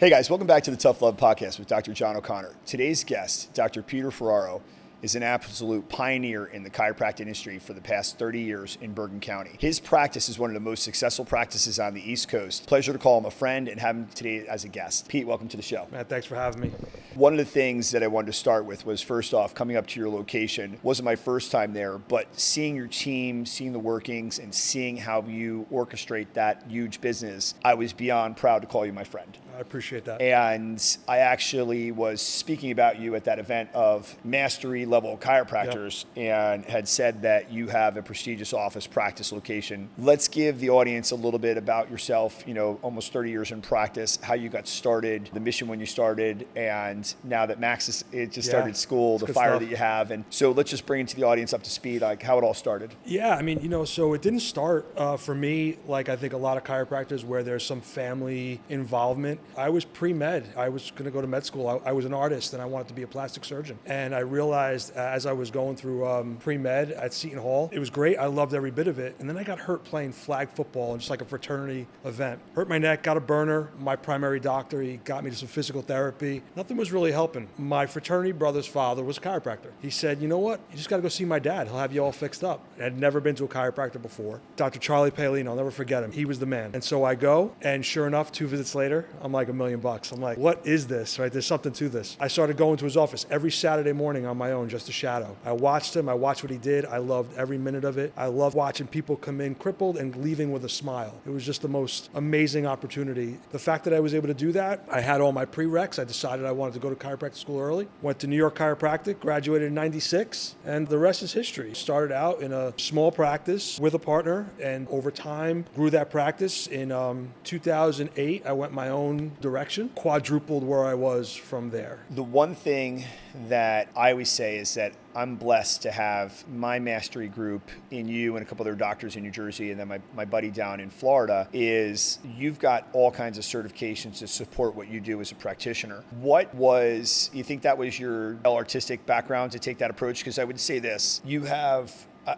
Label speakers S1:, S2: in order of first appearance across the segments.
S1: Hey guys, welcome back to the Tough Love Podcast with Dr. John O'Connor. Today's guest, Dr. Peter Ferraro, is an absolute pioneer in the chiropractic industry for the past 30 years in Bergen County. His practice is one of the most successful practices on the East Coast. Pleasure to call him a friend and have him today as a guest. Pete, welcome to the show.
S2: Matt, thanks for having me.
S1: One of the things that I wanted to start with was, first off, coming up to your location. Wasn't my first time there, but seeing your team, seeing the workings, and seeing how you orchestrate that huge business, I was beyond proud to call you my friend.
S2: I appreciate that.
S1: And I actually was speaking about you at that event of mastery level chiropractors and had said that you have a prestigious office practice location. Let's give the audience a little bit about yourself, almost 30 years in practice, how you got started, the mission when you started, and now that Max started school, the fire that you have. And so let's just bring it to the audience up to speed, like how it all started.
S2: Yeah, so it didn't start for me, like I think a lot of chiropractors where there's some family involvement. I was pre-med. I was going to go to med school. I was an artist and I wanted to be a plastic surgeon. And I realized as I was going through pre-med at Seton Hall, it was great. I loved every bit of it. And then I got hurt playing flag football in just like a fraternity event. Hurt my neck, got a burner. My primary doctor, he got me to some physical therapy. Nothing was really helping. My fraternity brother's father was a chiropractor. He said, you know what? You just got to go see my dad. He'll have you all fixed up. I had never been to a chiropractor before. Dr. Charlie Palin, I'll never forget him. He was the man. And so I go, and sure enough, 2 visits later, I'm like $1 million. I'm like, what is this, right? There's something to this. I started going to his office every Saturday morning on my own, just to shadow. I watched him. I watched what he did. I loved every minute of it. I loved watching people come in crippled and leaving with a smile. It was just the most amazing opportunity. The fact that I was able to do that, I had all my prereqs. I decided I wanted to go to chiropractic school early. Went to New York Chiropractic, graduated in 96, and the rest is history. Started out in a small practice with a partner, and over time grew that practice. In 2008, I went my own direction, quadrupled where I was from there.
S1: The one thing that I always say is that I'm blessed to have my mastery group in you and a couple other doctors in New Jersey, and then my buddy down in Florida, is you've got all kinds of certifications to support what you do as a practitioner. You think that was your artistic background to take that approach? Because I would say this, you have,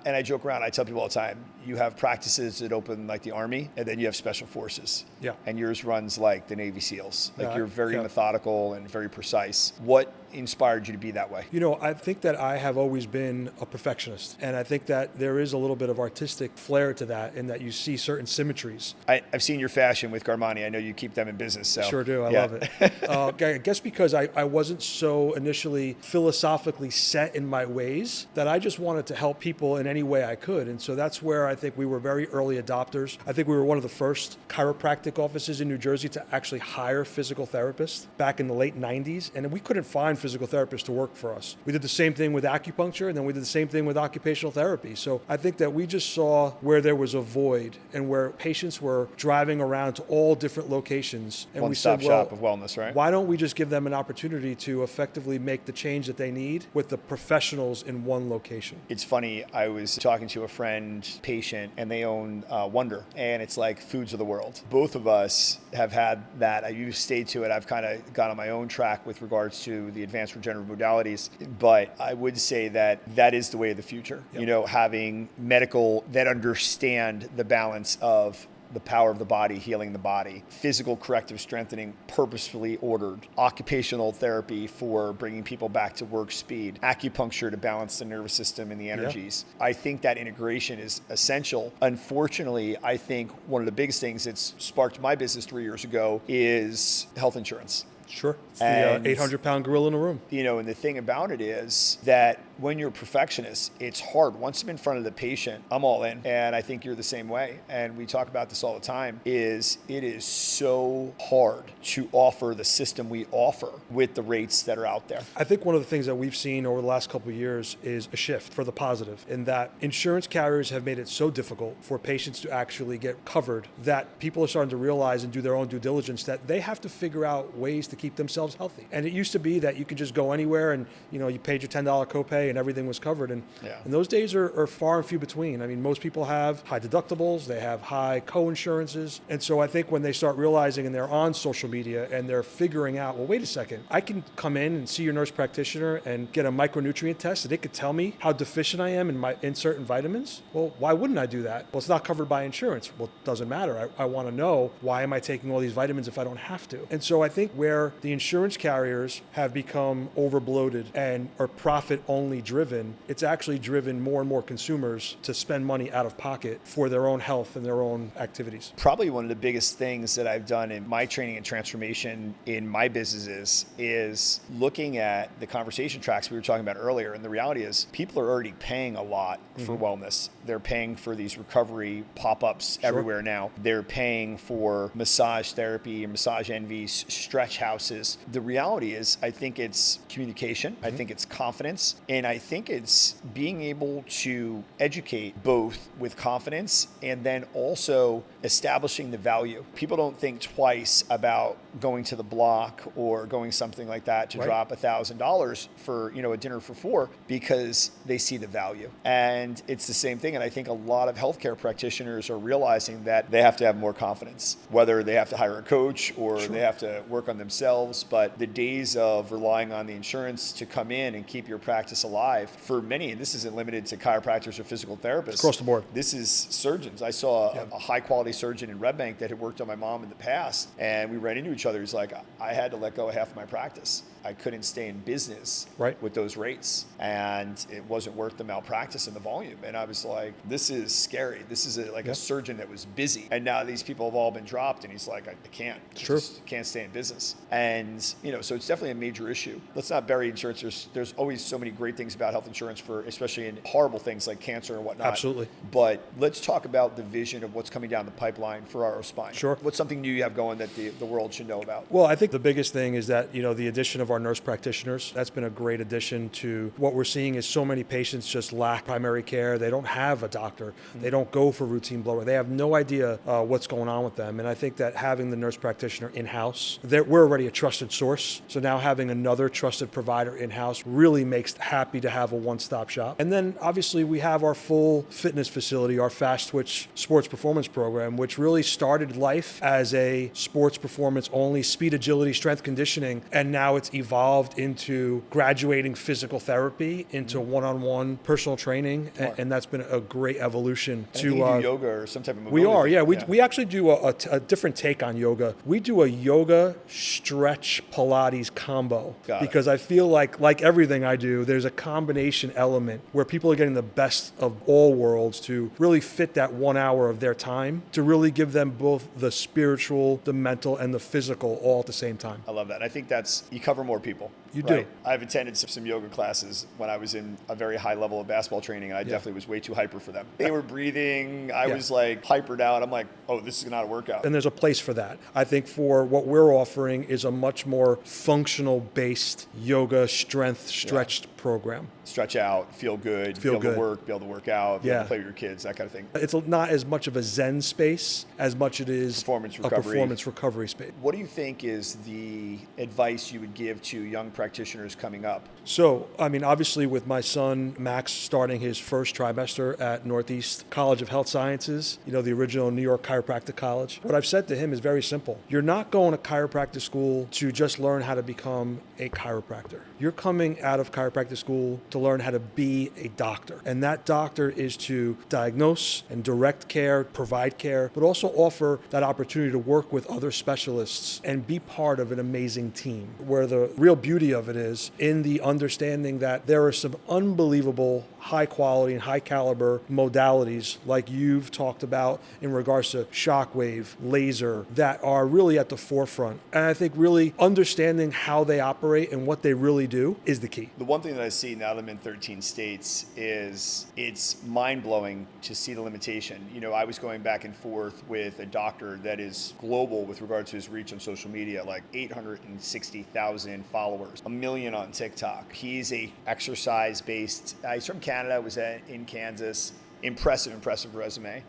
S1: and I joke around, I tell people all the time, you have practices that open like the Army, and then you have Special Forces.
S2: Yeah.
S1: And yours runs like the Navy SEALs. You're very methodical and very precise. What inspired you to be that way?
S2: I think that I have always been a perfectionist, and I think that there is a little bit of artistic flair to that in that you see certain symmetries.
S1: I've seen your fashion with Garmani. I know you keep them in business. So.
S2: Sure do. I love it. I guess because I wasn't so initially philosophically set in my ways that I just wanted to help people in any way I could. And so that's where I think we were very early adopters. I think we were one of the first chiropractic offices in New Jersey to actually hire physical therapists back in the late 90s. And we couldn't find physical therapists to work for us. We did the same thing with acupuncture, and then we did the same thing with occupational therapy. So I think that we just saw where there was a void and where patients were driving around to all different locations. And we said,
S1: shop of wellness, right?
S2: Why don't we just give them an opportunity to effectively make the change that they need with the professionals in one location?
S1: It's funny, I was talking to a friend, patient, and they own Wonder, and it's like foods of the world. Both of us have had that. You stayed to it. I've kind of gone on my own track with regards to the advanced regenerative modalities, but I would say that is the way of the future. Yep. Having medical that understand the balance of the power of the body, healing the body, physical corrective strengthening, purposefully ordered, occupational therapy for bringing people back to work speed, acupuncture to balance the nervous system and the energies. Yeah. I think that integration is essential. Unfortunately, I think one of the biggest things that's sparked my business 3 years ago is health insurance.
S2: Sure. It's the 800-pound gorilla in the room.
S1: And the thing about it is that when you're a perfectionist, it's hard. Once I'm in front of the patient, I'm all in. And I think you're the same way. And we talk about this all the time, it is so hard to offer the system we offer with the rates that are out there.
S2: I think one of the things that we've seen over the last couple of years is a shift for the positive in that insurance carriers have made it so difficult for patients to actually get covered that people are starting to realize and do their own due diligence that they have to figure out ways to to keep themselves healthy. And it used to be that you could just go anywhere and, you paid your $10 copay and everything was covered. And those days are far and few between. I mean, most people have high deductibles, they have high co-insurances. And so I think when they start realizing and they're on social media and they're figuring out, well, wait a second, I can come in and see your nurse practitioner and get a micronutrient test and it could tell me how deficient I am in certain vitamins. Well, why wouldn't I do that? Well, it's not covered by insurance. Well, it doesn't matter. I want to know, why am I taking all these vitamins if I don't have to? And so I think where the insurance carriers have become overbloated and are profit only driven, it's actually driven more and more consumers to spend money out of pocket for their own health and their own activities.
S1: Probably one of the biggest things that I've done in my training and transformation in my businesses is looking at the conversation tracks we were talking about earlier. And the reality is people are already paying a lot for wellness. They're paying for these recovery pop-ups everywhere now. They're paying for massage therapy, massage envies, stretch houses. The reality is, I think it's communication. I think it's confidence. And I think it's being able to educate both with confidence and then also establishing the value. People don't think twice about going to the block or going something like that to drop $1,000 for, a dinner for four because they see the value. And it's the same thing. And I think a lot of healthcare practitioners are realizing that they have to have more confidence, whether they have to hire a coach or they have to work on themselves. But the days of relying on the insurance to come in and keep your practice alive, for many, and this isn't limited to chiropractors or physical therapists.
S2: Across the board.
S1: This is surgeons. I saw a high quality surgeon in Red Bank that had worked on my mom in the past, and we ran into each other. He's like, I had to let go of half of my practice. I couldn't stay in business with those rates, and it wasn't worth the malpractice and the volume. And I was like, this is scary. This is a surgeon that was busy, and now these people have all been dropped, and he's like, I can't. Just can't stay in business. And so it's definitely a major issue. Let's not bury insurance. There's always so many great things about health insurance, especially in horrible things like cancer and whatnot.
S2: Absolutely.
S1: But let's talk about the vision of what's coming down the pipeline for our spine.
S2: Sure.
S1: What's something new you have going that the world should know about?
S2: Well, I think the biggest thing is that the addition of our nurse practitioners, that's been a great addition to what we're seeing. Is so many patients just lack primary care. They don't have a doctor. They don't go for routine blood work. They have no idea what's going on with them. And I think that having the nurse practitioner in-house, we're already a trusted source. So now having another trusted provider in-house really makes happy to have a one-stop shop. And then obviously we have our full fitness facility, our Fast Twitch sports performance program, which really started life as a sports performance only, speed, agility, strength conditioning. And now it's evolved into graduating physical therapy into one-on-one personal training. And that's been a great evolution.
S1: I think you do yoga or some type of mobility.
S2: We are, yeah. We actually do a different take on yoga. We do a yoga stretch Pilates combo because I feel like everything I do, there's a combination element where people are getting the best of all worlds to really fit that 1 hour of their time to really give them both the spiritual, the mental, and the physical all at the same time.
S1: I love that. I think you cover more people.
S2: You do.
S1: I've attended some yoga classes when I was in a very high level of basketball training, and I definitely was way too hyper for them. They were breathing. I was like hypered out. I'm like, oh, this is not a workout.
S2: And there's a place for that. I think for what we're offering is a much more functional based yoga strength stretched program.
S1: Stretch out, feel good, be able to work, be able to work out, be able to play with your kids, that kind of thing.
S2: It's not as much of a Zen space as much it is
S1: performance
S2: a performance recovery space.
S1: What do you think is the advice you would give to young practitioners coming up?
S2: So, obviously with my son, Max, starting his first trimester at Northeast College of Health Sciences, the original New York Chiropractic College, what I've said to him is very simple. You're not going to chiropractic school to just learn how to become a chiropractor. You're coming out of chiropractic school to learn how to be a doctor. And that doctor is to diagnose and direct care, provide care, but also offer that opportunity to work with other specialists and be part of an amazing team. Where the real beauty of it is in the understanding that there are some unbelievable high quality and high caliber modalities like you've talked about in regards to shockwave, laser, that are really at the forefront. And I think really understanding how they operate and what they really do is the key.
S1: The one thing that I see now that I'm in 13 states is it's mind-blowing to see the limitation. I was going back and forth with a doctor that is global with regard to his reach on social media, like 860,000 followers, 1 million on TikTok. He's a exercise-based, he's from Canada, was in Kansas. Impressive resume.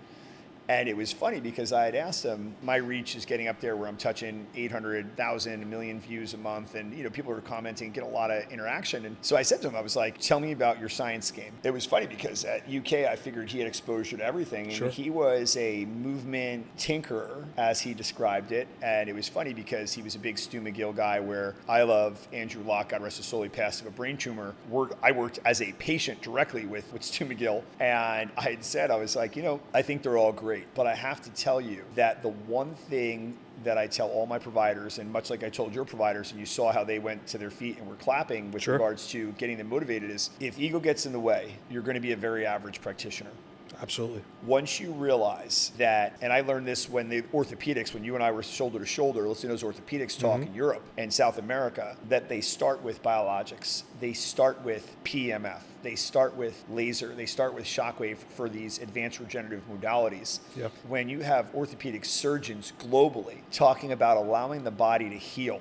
S1: And it was funny because I had asked him, my reach is getting up there where I'm touching 800,000, a million views a month. And, people are commenting, get a lot of interaction. And so I said to him, I was like, tell me about your science game. It was funny because at UK, I figured he had exposure to everything. And he was a movement tinkerer, as he described it. And it was funny because he was a big Stu McGill guy, where I love Andrew Locke, God rest his soul, he passed of a brain tumor. I worked as a patient directly with Stu McGill. And I had said, I was like, I think they're all great. But I have to tell you that the one thing that I tell all my providers, and much like I told your providers, and you saw how they went to their feet and were clapping with regards to getting them motivated, is if ego gets in the way, you're going to be a very average practitioner.
S2: Absolutely.
S1: Once you realize that, and I learned this when the orthopedics, when you and I were shoulder to shoulder, listening to those orthopedics talk in Europe and South America, that they start with biologics. They start with PMF. They start with laser. They start with shockwave for these advanced regenerative modalities.
S2: Yep.
S1: When you have orthopedic surgeons globally talking about allowing the body to heal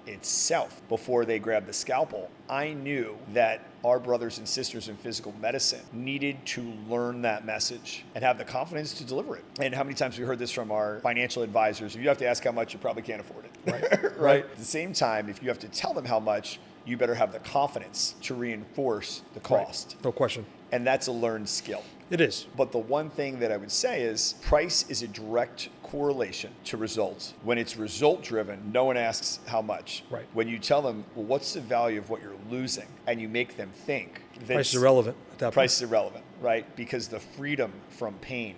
S1: itself before they grab the scalpel, I knew that our brothers and sisters in physical medicine needed to learn that message and have the confidence to deliver it. And how many times we heard this from our financial advisors? If you have to ask how much, you probably can't afford it. Right? At the same time, if you have to tell them how much, you better have the confidence to reinforce the cost.
S2: No question.
S1: And that's a learned skill.
S2: It is.
S1: But the one thing that I would say is price is a direct correlation to results. When it's result driven, no one asks how much.
S2: Right.
S1: When you tell them, well, what's the value of what you're losing? And you make them think.
S2: Price is irrelevant at that point.
S1: Price is irrelevant, right? Because the freedom from pain,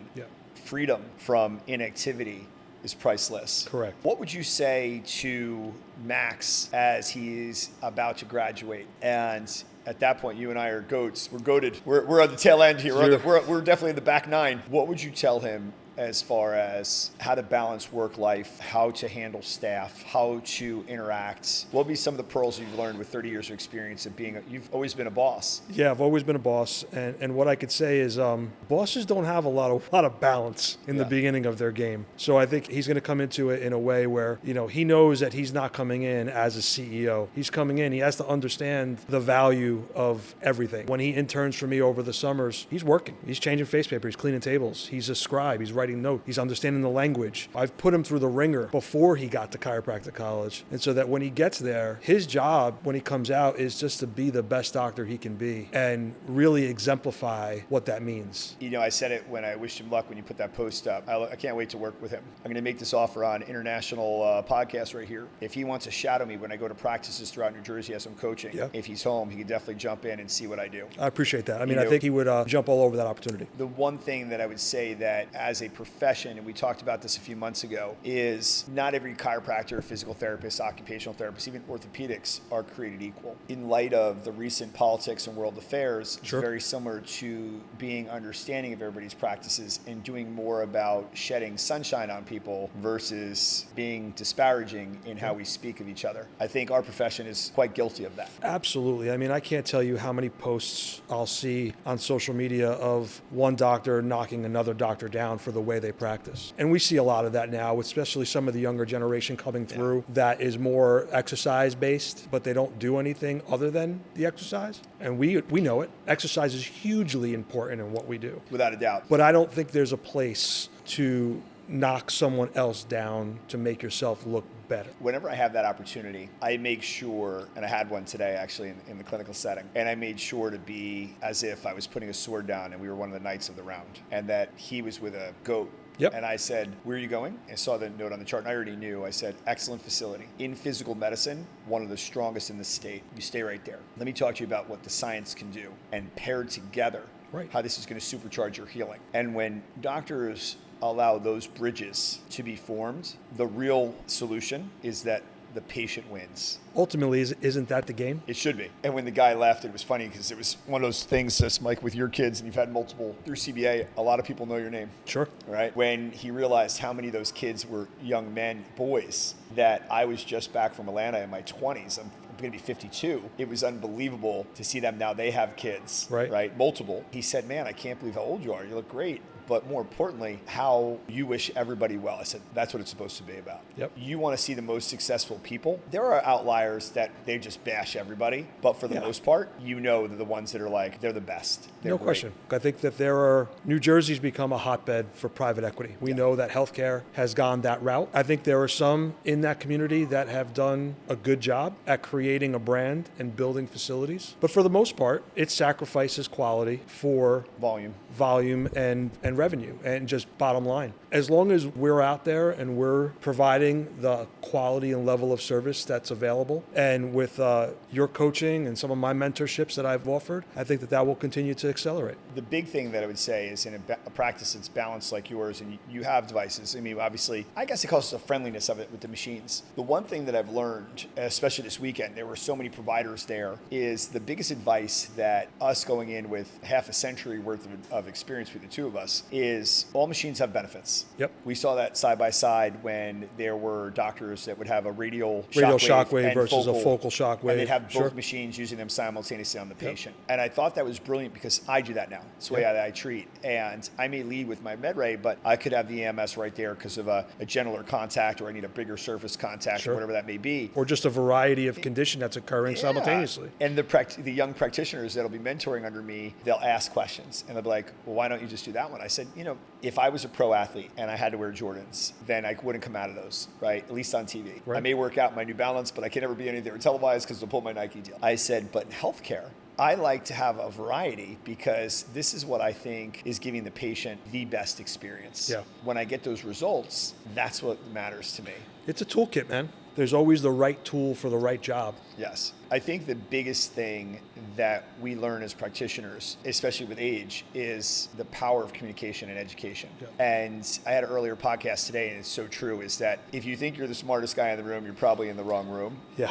S1: freedom from inactivity is priceless.
S2: Correct.
S1: What would you say to Max as he's about to graduate? And at that point, you and I are goats. We're goated. We're on the tail end here. We're definitely in the back nine. What would you tell him as far as how to balance work life, how to handle staff, how to interact? What would be some of the pearls you've learned with 30 years of experience of being, you've always been a boss?
S2: Yeah, I've always been a boss. And what I could say is bosses don't have a lot of balance in the beginning of their game. So I think he's going to come into it in a way where, he knows that he's not coming in as a CEO. He's coming in, he has to understand the value of everything. When he interns for me over the summers, he's working. He's changing face paper, he's cleaning tables, he's a scribe, he's writing notes, he's understanding the language. I've put him through the ringer before he got to chiropractic college. And so that when he gets there, his job when he comes out is just to be the best doctor he can be and really exemplify what that means.
S1: I said it when I wished him luck when you put that post up. I can't wait to work with him. I'm going to make this offer on international podcast right here. If he wants to shadow me when I go to practices throughout New Jersey as I'm coaching, if he's home, he can definitely jump in and see what I do.
S2: I appreciate that. I think he would jump all over that opportunity.
S1: The one thing that I would say that as a profession, and we talked about this a few months ago, is not every chiropractor, physical therapist, occupational therapist, even orthopedics are created equal. In light of the recent politics and world affairs, it's very similar to being understanding of everybody's practices and doing more about shedding sunshine on people versus being disparaging in how we speak of each other. I think our profession is quite guilty of that.
S2: Absolutely. I can't tell you how many posts I'll see on social media of one doctor knocking another doctor down for the way they practice. And we see a lot of that now, especially some of the younger generation coming through that is more exercise based, but they don't do anything other than the exercise. And we know it. Exercise is hugely important in what we do.
S1: Without a doubt.
S2: But I don't think there's a place to knock someone else down to make yourself look better.
S1: Whenever I have that opportunity, I make sure, and I had one today actually in the clinical setting, and I made sure to be as if I was putting a sword down and we were one of the knights of the round, and that he was with a goat.
S2: Yep.
S1: And I said, where are you going? I saw the note on the chart, and I already knew. I said, excellent facility. In physical medicine, one of the strongest in the state. You stay right there. Let me talk to you about what the science can do, and paired together, how this is going to supercharge your healing. And when doctors allow those bridges to be formed, the real solution is that the patient wins.
S2: Ultimately, isn't that the game?
S1: It should be. And when the guy left, it was funny because it was one of those things that's like with your kids and you've had multiple through CBA, a lot of people know your name.
S2: Sure.
S1: Right? When he realized how many of those kids were young men, boys, that I was just back from Atlanta in my 20s. I'm going to be 52. It was unbelievable to see them now. They have kids, right? Multiple. He said, man, I can't believe how old you are. You look great. but more importantly, how you wish everybody well. I said, that's what it's supposed to be about.
S2: Yep.
S1: You want to see the most successful people. There are outliers that they just bash everybody, but for the most part, you know, they're the ones that are like, they're the best. They're
S2: no
S1: great.
S2: question. I think that New Jersey's become a hotbed for private equity. We know that healthcare has gone that route. I think there are some in that community that have done a good job at creating a brand and building facilities. But for the most part, it sacrifices quality for volume and revenue and just bottom line. As long as we're out there and we're providing the quality and level of service that's available, and with your coaching and some of my mentorships that I've offered, I think that will continue to accelerate.
S1: The big thing that I would say is in a practice that's balanced like yours, and you have devices. I mean, obviously, I guess it calls the friendliness of it with the machines. The one thing that I've learned, especially this weekend, there were so many providers there, is the biggest advice that us going in with half a century worth of experience with the two of us is all machines have benefits.
S2: Yep.
S1: We saw that side by side when there were doctors that would have a radial
S2: shockwave versus
S1: focal,
S2: a focal shockwave.
S1: And they'd have both machines using them simultaneously on the patient. And I thought that was brilliant because I do that now. It's the way I treat. And I may lead with my MedRay, but I could have the EMS right there because of a gentler contact, or I need a bigger surface contact, or whatever that may be.
S2: Or just a variety of condition that's occurring simultaneously.
S1: And the young practitioners that'll be mentoring under me, they'll ask questions. And they'll be like, well, why don't you just do that one? I said, if I was a pro athlete and I had to wear Jordans, then I wouldn't come out of those, right? At least on TV. Right. I may work out in my New Balance, but I can never be anything that are televised because they'll pull my Nike deal. I said, but in healthcare, I like to have a variety because this is what I think is giving the patient the best experience.
S2: Yeah.
S1: When I get those results, that's what matters to me.
S2: It's a toolkit, man. There's always the right tool for the right job.
S1: Yes. I think the biggest thing that we learn as practitioners, especially with age, is the power of communication and education. Yeah. And I had an earlier podcast today, and it's so true, is that if you think you're the smartest guy in the room, you're probably in the wrong room. Yeah.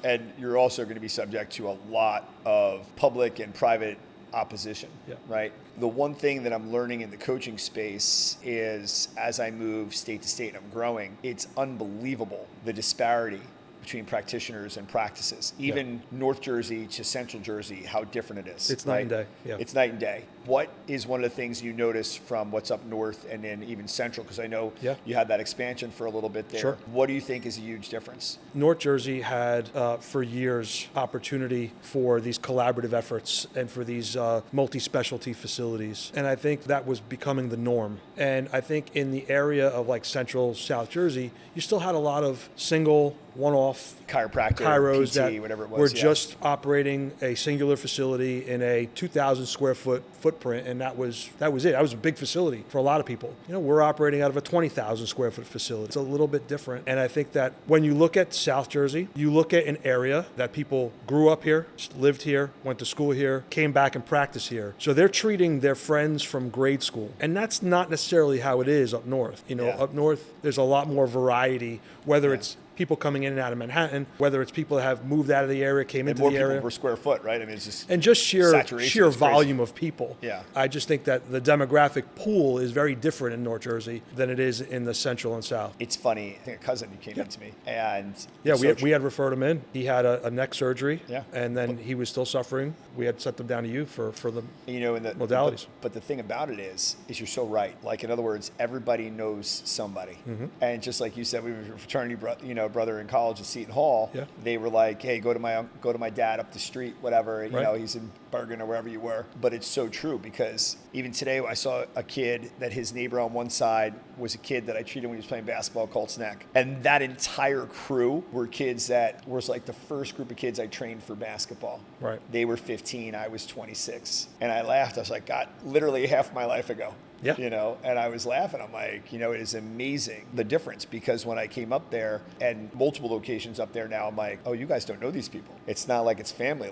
S1: And you're also going to be subject to a lot of public and private opposition, right? The one thing that I'm learning in the coaching space is as I move state to state and I'm growing, it's unbelievable the disparity between practitioners and practices. Even North Jersey to Central Jersey, how different it is.
S2: It's night and day. Yeah.
S1: It's night and day. What is one of the things you notice from what's up north and then even central? Because I know you had that expansion for a little bit there.
S2: Sure.
S1: What do you think is a huge difference?
S2: North Jersey had, for years, opportunity for these collaborative efforts and for these multi-specialty facilities. And I think that was becoming the norm. And I think in the area of like Central, South Jersey, you still had a lot of single, one-off
S1: chiropractor,
S2: chiros
S1: PT,
S2: that
S1: whatever it was,
S2: were just operating a singular facility in a 2,000 square foot footprint, and that was it. That was a big facility for a lot of people. We're operating out of a 20,000 square foot facility. It's a little bit different, and I think that when you look at South Jersey, you look at an area that people grew up here, lived here, went to school here, came back and practiced here. So they're treating their friends from grade school, and that's not necessarily how it is up north. Up north, there's a lot more variety, whether it's people coming in and out of Manhattan, whether it's people that have moved out of the area, came into the area.
S1: More people per square foot, right? I mean, it's just
S2: and just sheer volume of people.
S1: Yeah.
S2: I just think that the demographic pool is very different in North Jersey than it is in the Central and South.
S1: It's funny. I think a cousin who came in to me, and
S2: we had referred him in. He had a neck surgery,
S1: Yeah.
S2: and then he was still suffering. We had sent them down to you for the modalities.
S1: But the thing about it is you're so right. Like, in other words, everybody knows somebody, and just like you said, we were a fraternity, brother in college at Seton Hall. Yeah. They were like, hey, go to my dad up the street, whatever. He's in Bergen or wherever you were. But it's so true, because even today I saw a kid that his neighbor on one side was a kid that I treated when he was playing basketball, Colts Neck. And that entire crew were kids that was like the first group of kids I trained for basketball.
S2: Right.
S1: They were 15, I was 26. And I laughed. I was like, God, literally half my life ago.
S2: Yeah.
S1: And I was laughing. I'm like, it is amazing the difference, because when I came up there, and multiple locations up there now, I'm like, oh, you guys don't know these people. It's not like it's family.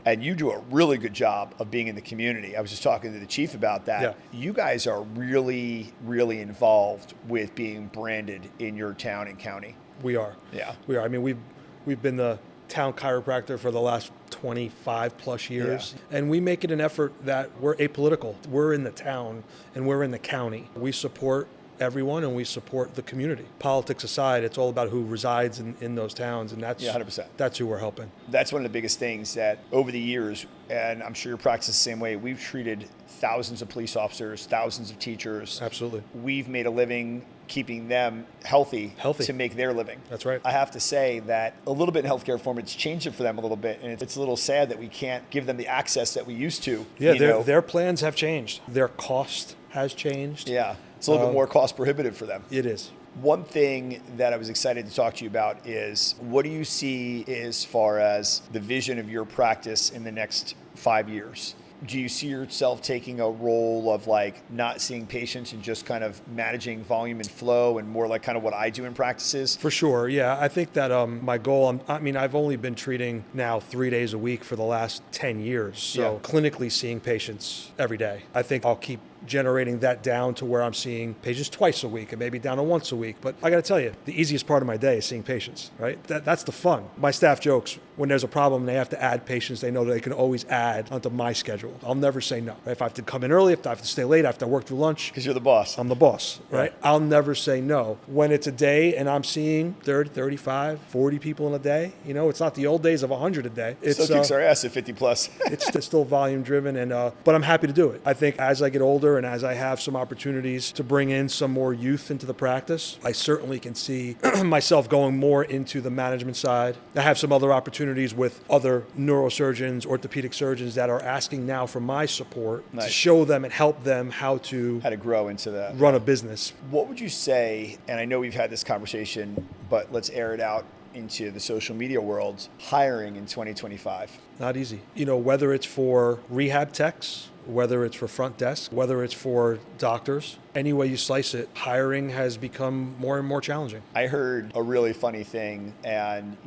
S1: And you do a really good job of being in the community. I was just talking to the chief about that. Yeah. You guys are really, really involved with being branded in your town and county.
S2: We are.
S1: Yeah.
S2: We are. I mean, we've been the town chiropractor for the last 25 plus years. Yeah. And we make it an effort that we're apolitical. We're in the town and we're in the county. We support everyone and we support the community. Politics aside, it's all about who resides in those towns, and that's
S1: 100%.
S2: That's who we're helping.
S1: That's one of the biggest things that over the years, and I'm sure your practice is the same way, we've treated thousands of police officers, thousands of teachers.
S2: Absolutely.
S1: We've made a living keeping them healthy to make their living.
S2: That's right.
S1: I have to say that a little bit in healthcare reform, it's changed it for them a little bit, and it's a little sad that we can't give them the access that we used to.
S2: Yeah, their plans have changed. Their cost has changed.
S1: Yeah, it's a little bit more cost prohibitive for them.
S2: It is.
S1: One thing that I was excited to talk to you about is, what do you see as far as the vision of your practice in the next 5 years? Do you see yourself taking a role of like not seeing patients and just kind of managing volume and flow, and more like kind of what I do in practices?
S2: For sure, yeah. I think that my goal, I've only been treating now 3 days a week for the last 10 years. So clinically seeing patients every day. I think I'll keep generating that down to where I'm seeing patients twice a week and maybe down to once a week. But I got to tell you, the easiest part of my day is seeing patients, right? That's the fun. My staff jokes when there's a problem and they have to add patients, they know that they can always add onto my schedule. I'll never say no. If I have to come in early, if I have to stay late, I have to work through lunch.
S1: Because you're the boss.
S2: I'm the boss, right? I'll never say no. When it's a day and I'm seeing 30, 35, 40 people in a day, it's not the old days of 100 a day. It's
S1: still kicks our ass at 50 plus.
S2: It's still volume driven, but I'm happy to do it. I think as I get older and as I have some opportunities to bring in some more youth into the practice, I certainly can see myself going more into the management side. I have some other opportunities with other neurosurgeons, orthopedic surgeons that are asking now for my support to show them and help them how to
S1: grow into that,
S2: run a business.
S1: What would you say, and I know we've had this conversation, but let's air it out into the social media world, hiring in 2025?
S2: Not easy. Whether it's for rehab techs, whether it's for front desk, whether it's for doctors, any way you slice it, hiring has become more and more challenging.
S1: I heard a really funny thing, and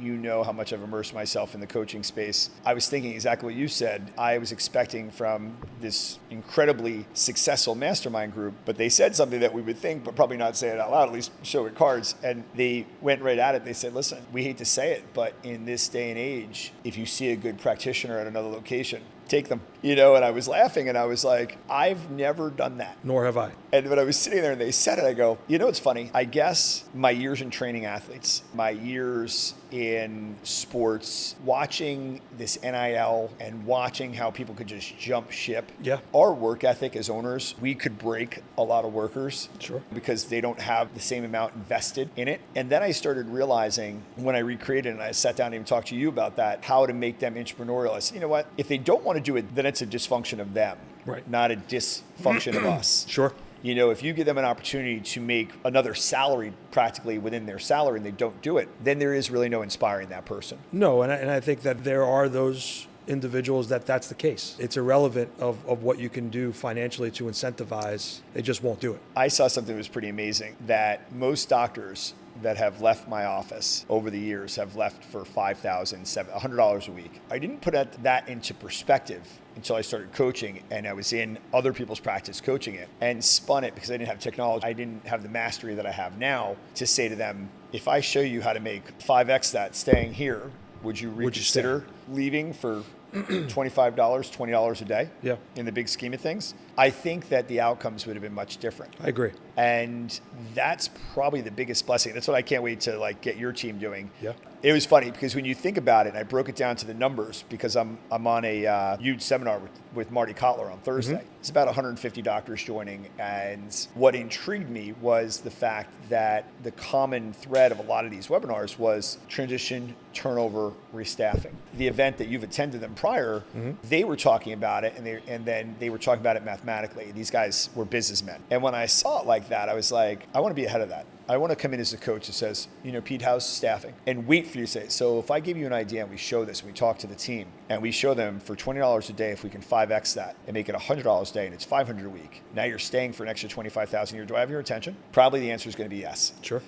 S1: how much I've immersed myself in the coaching space. I was thinking exactly what you said. I was expecting from this incredibly successful mastermind group, but they said something that we would think, but probably not say it out loud, at least show it cards. And they went right at it. They said, listen, we hate to say it, but in this day and age, if you see a good practitioner at another location, take them. And I was laughing and I was like, I've never done that.
S2: Nor have I.
S1: And when I was sitting there and they said it, I go, it's funny. I guess my years in training athletes, my years in sports, watching this NIL and watching how people could just jump ship.
S2: Yeah.
S1: Our work ethic as owners, we could break a lot of workers.
S2: Sure.
S1: Because they don't have the same amount invested in it. And then I started realizing when I recreated and I sat down and even talked to you about that, how to make them entrepreneurial. I said, you know what? If they don't want to do it, then it's a dysfunction of them,
S2: right?
S1: Not a dysfunction of us.
S2: Sure.
S1: If you give them an opportunity to make another salary practically within their salary and they don't do it, then there is really no inspiring that person.
S2: No, and I think that there are those individuals that's the case. It's irrelevant of what you can do financially to incentivize. They just won't do it.
S1: I saw something that was pretty amazing, that most doctors that have left my office over the years have left for $5,000, $100 a week. I didn't put that into perspective until I started coaching and I was in other people's practice coaching it and spun it because I didn't have technology. I didn't have the mastery that I have now to say to them, if I show you how to make 5X that staying here, would you reconsider leaving for $25, $20 a day?
S2: Yeah.
S1: In the big scheme of things? I think that the outcomes would have been much different.
S2: I agree.
S1: And that's probably the biggest blessing. That's what I can't wait to get your team doing.
S2: Yeah.
S1: It was funny because when you think about it, and I broke it down to the numbers because I'm on a huge seminar with Marty Kotler on Thursday. Mm-hmm. It's about 150 doctors joining. And what intrigued me was the fact that the common thread of a lot of these webinars was transition, turnover, restaffing. The event that you've attended them prior, they were talking about it and then they were talking about it mathematically. These guys were businessmen. And when I saw it like that, I was like, I want to be ahead of that. I want to come in as a coach that says, Pete, how's staffing? And wait for you to say, so if I give you an idea and we show this, and we talk to the team, and we show them for $20 a day, if we can 5X that and make it $100 a day and it's $500 a week, now you're staying for an extra $25,000 a year. Do I have your attention? Probably the answer is going to be yes.
S2: Sure.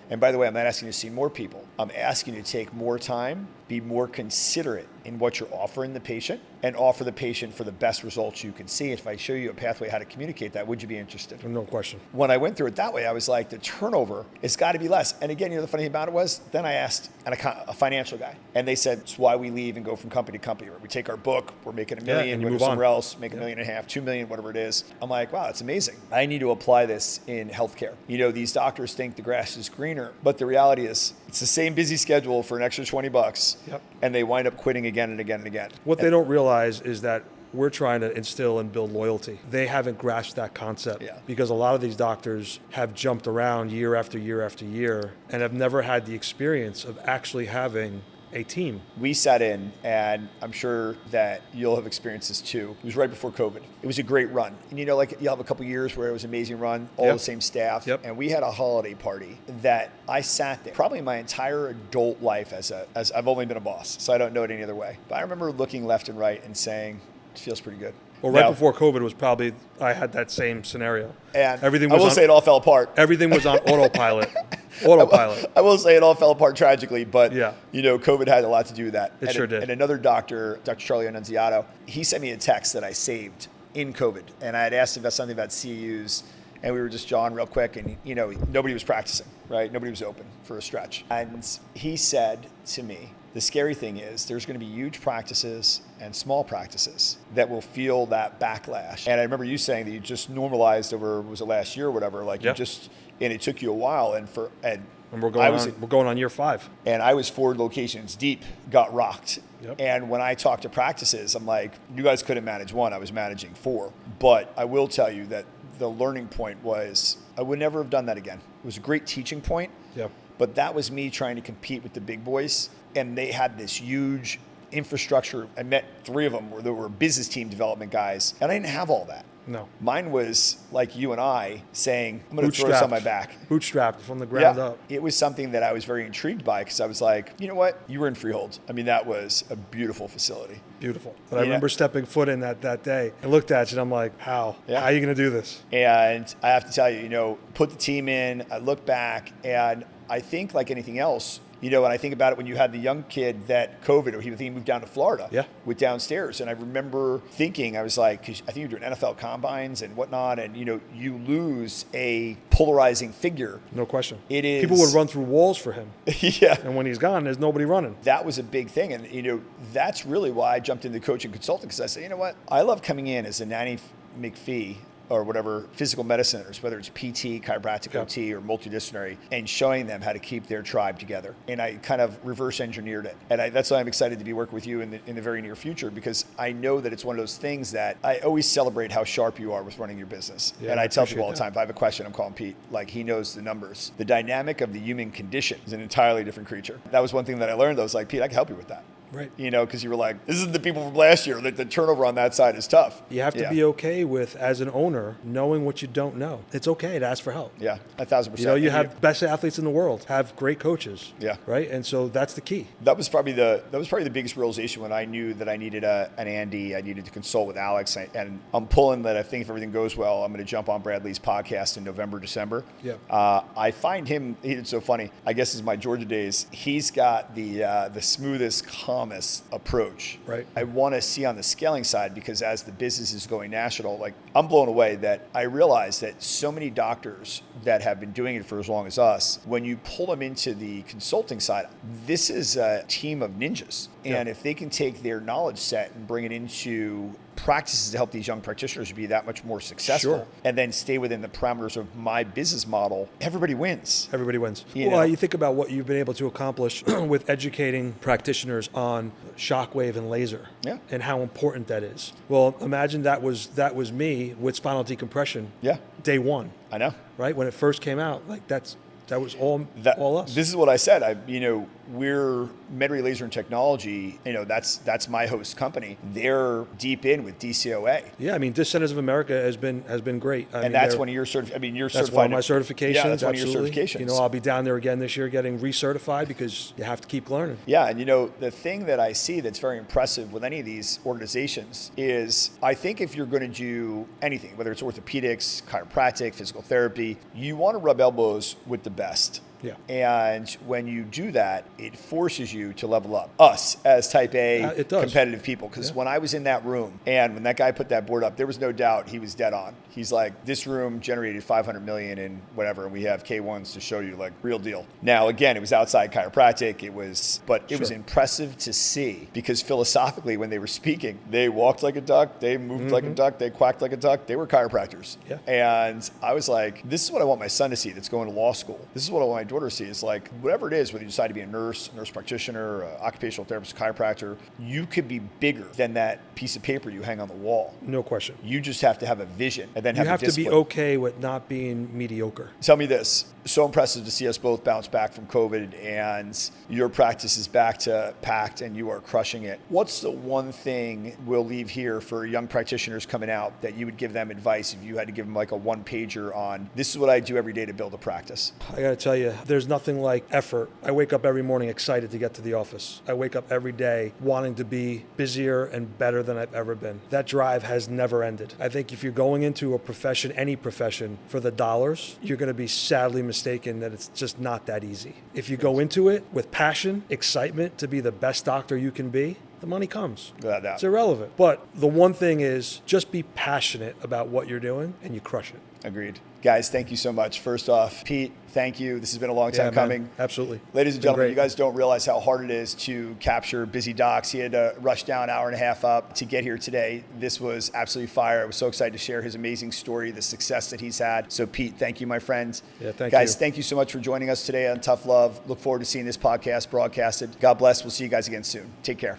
S1: And by the way, I'm not asking you to see more people. I'm asking you to take more time, be more considerate in what you're offering the patient, and offer the patient for the best results you can see. If I show you a pathway how to communicate that, would you be interested?
S2: No question.
S1: When I went through it that way, I was like, the turnover turnover, it's got to be less. And again, the funny thing about it was, then I asked a financial guy, and they said, it's why we leave and go from company to company. Or we take our book, we're making $1 million,
S2: and you
S1: we go
S2: move
S1: somewhere
S2: on.
S1: else, make $1.5 million, $2 million, whatever it is. I'm like, wow, it's amazing. I need to apply this in healthcare. These doctors think the grass is greener, but the reality is it's the same busy schedule for an extra $20, and they wind up quitting again and again and again.
S2: What they don't realize is that we're trying to instill and build loyalty. They haven't grasped that concept because a lot of these doctors have jumped around year after year after year and have never had the experience of actually having a team.
S1: We sat in, and I'm sure that you'll have experienced this too. It was right before COVID. It was a great run. And you'll have a couple years where it was an amazing run, all the same staff. And we had a holiday party that I sat there probably my entire adult life as I've only been a boss, so I don't know it any other way. But I remember looking left and right and saying, it feels pretty good.
S2: Well, right before COVID was probably, I had that same scenario.
S1: And everything was say it all fell apart.
S2: Everything was on autopilot. Autopilot.
S1: I will say it all fell apart tragically, but COVID had a lot to do with that.
S2: It sure did.
S1: And another doctor, Dr. Charlie Annunziato, he sent me a text that I saved in COVID. And I had asked him about something about CEUs, and we were just jawing real quick, and nobody was practicing, right? Nobody was open for a stretch. And he said to me, the scary thing is there's going to be huge practices and small practices that will feel that backlash. And I remember you saying that you just normalized over, was it last year or whatever, and it took you a while. And
S2: we're going on year 5.
S1: And I was 4 locations deep, got rocked. And when I talked to practices, I'm like, you guys couldn't manage 1, I was managing 4. But I will tell you that the learning point was, I would never have done that again. It was a great teaching point. But that was me trying to compete with the big boys. And they had this huge infrastructure. I met 3 of them where there were business team development guys. And I didn't have all that.
S2: No.
S1: Mine was like you and I saying, I'm going to throw this on my back.
S2: Bootstrapped from the ground up.
S1: It was something that I was very intrigued by because I was like, you know what? You were in Freehold. I mean, that was a beautiful facility.
S2: Beautiful. But I remember stepping foot in that day. I looked at you and I'm like, how? How are you going to do this?
S1: And I have to tell you, put the team in. I look back and I think like anything else, and I think about it when you had the young kid that COVID, or he moved down to Florida with downstairs. And I remember thinking, I was like, 'cause I think you're doing NFL combines and whatnot. And, you lose a polarizing figure.
S2: No question.
S1: It is.
S2: People would run through walls for him. And when he's gone, there's nobody running.
S1: That was a big thing. And, that's really why I jumped into coaching consulting. Because I said, you know what? I love coming in as a Nanny McPhee or whatever, physical medicines, whether it's PT, chiropractic, OT, or multidisciplinary, and showing them how to keep their tribe together. And I kind of reverse engineered it. And that's why I'm excited to be working with you in the very near future, because I know that it's one of those things that I always celebrate how sharp you are with running your business. And I tell people all the time, if I have a question, I'm calling Pete. Like, he knows the numbers. The dynamic of the human condition is an entirely different creature. That was one thing that I learned. I was like, Pete, I can help you with that.
S2: Right.
S1: Because you were like, this is the people from last year. The turnover on that side is tough.
S2: You have to be okay with, as an owner, knowing what you don't know. It's okay to ask for help.
S1: Yeah, 1,000%.
S2: You have best athletes in the world, have great coaches.
S1: Yeah.
S2: Right. And so that's the key.
S1: That was probably the biggest realization when I knew that I needed an Andy. I needed to consult with Alex, and I'm pulling that. I think if everything goes well, I'm going to jump on Bradley's podcast in November, December.
S2: Yeah.
S1: I find him. It's so funny. I guess it's my Georgia days. He's got the smoothest, calmest approach.
S2: Right.
S1: I want to see on the scaling side, because as the business is going national, like, I'm blown away that I realize that so many doctors that have been doing it for as long as us, when you pull them into the consulting side, this is a team of ninjas. And if they can take their knowledge set and bring it into practices to help these young practitioners be that much more successful, and then stay within the parameters of my business model, everybody wins.
S2: Everybody wins. You think about what you've been able to accomplish with educating practitioners on shockwave and laser, and how important that is. Well, imagine that was me with spinal decompression. Day 1.
S1: I know.
S2: Right? When it first came out, like that was all us.
S1: This is what I said. We're Medray Laser and Technology. That's my host company. They're deep in with DCOA.
S2: Yeah, I mean, Disc Centers of America has been great.
S1: And that's one of your you're
S2: that's
S1: certified.
S2: one of my certifications.
S1: Yeah, that's
S2: absolutely.
S1: one of your certifications.
S2: I'll be down there again this year getting recertified, because you have to keep learning.
S1: Yeah, and the thing that I see that's very impressive with any of these organizations is, I think if you're going to do anything, whether it's orthopedics, chiropractic, physical therapy, you want to rub elbows with the best.
S2: Yeah.
S1: And when you do that, it forces you to level up. Us as type A
S2: it does.
S1: competitive people. Because when I was in that room and when that guy put that board up, there was no doubt he was dead on. He's like, this room generated 500 million in whatever, and we have K1s to show you, like, real deal. Now, again, it was outside chiropractic. It was impressive to see, because philosophically, when they were speaking, they walked like a duck, they moved like a duck, they quacked like a duck. They were chiropractors.
S2: Yeah.
S1: And I was like, this is what I want my son to see that's going to law school. This is what I want my daughter to see. It's like, whatever it is, whether you decide to be a nurse practitioner, occupational therapist, chiropractor, you could be bigger than that piece of paper you hang on the wall.
S2: No question.
S1: You just have to have a vision and then
S2: You
S1: have
S2: have to be okay with not being mediocre.
S1: Tell me this. So impressive to see us both bounce back from COVID, and your practice is back to packed and you are crushing it. What's the one thing we'll leave here for young practitioners coming out that you would give them advice if you had to give them like a one pager on, this is what I do every day to build a practice?
S2: I got to tell you, there's nothing like effort. I wake up every morning excited to get to the office. I wake up every day wanting to be busier and better than I've ever been. That drive has never ended. I think if you're going into a profession, any profession, for the dollars, you're going to be sadly mistaken that it's just not that easy. If you go into it with passion, excitement to be the best doctor you can be, the money comes.
S1: Without doubt.
S2: It's irrelevant. But the one thing is, just be passionate about what you're doing and you crush it.
S1: Agreed. Guys, thank you so much. First off, Pete, thank you. This has been a long time coming.
S2: Man. Absolutely.
S1: Ladies and gentlemen, you guys don't realize how hard it is to capture busy docs. He had to rush down an hour and a half up to get here today. This was absolutely fire. I was so excited to share his amazing story, the success that he's had. So Pete, thank you, my friend.
S2: Yeah, thank
S1: you. Guys,
S2: you.
S1: thank you so much for joining us today on Tough Love. Look forward to seeing this podcast broadcasted. God bless. We'll see you guys again soon. Take care.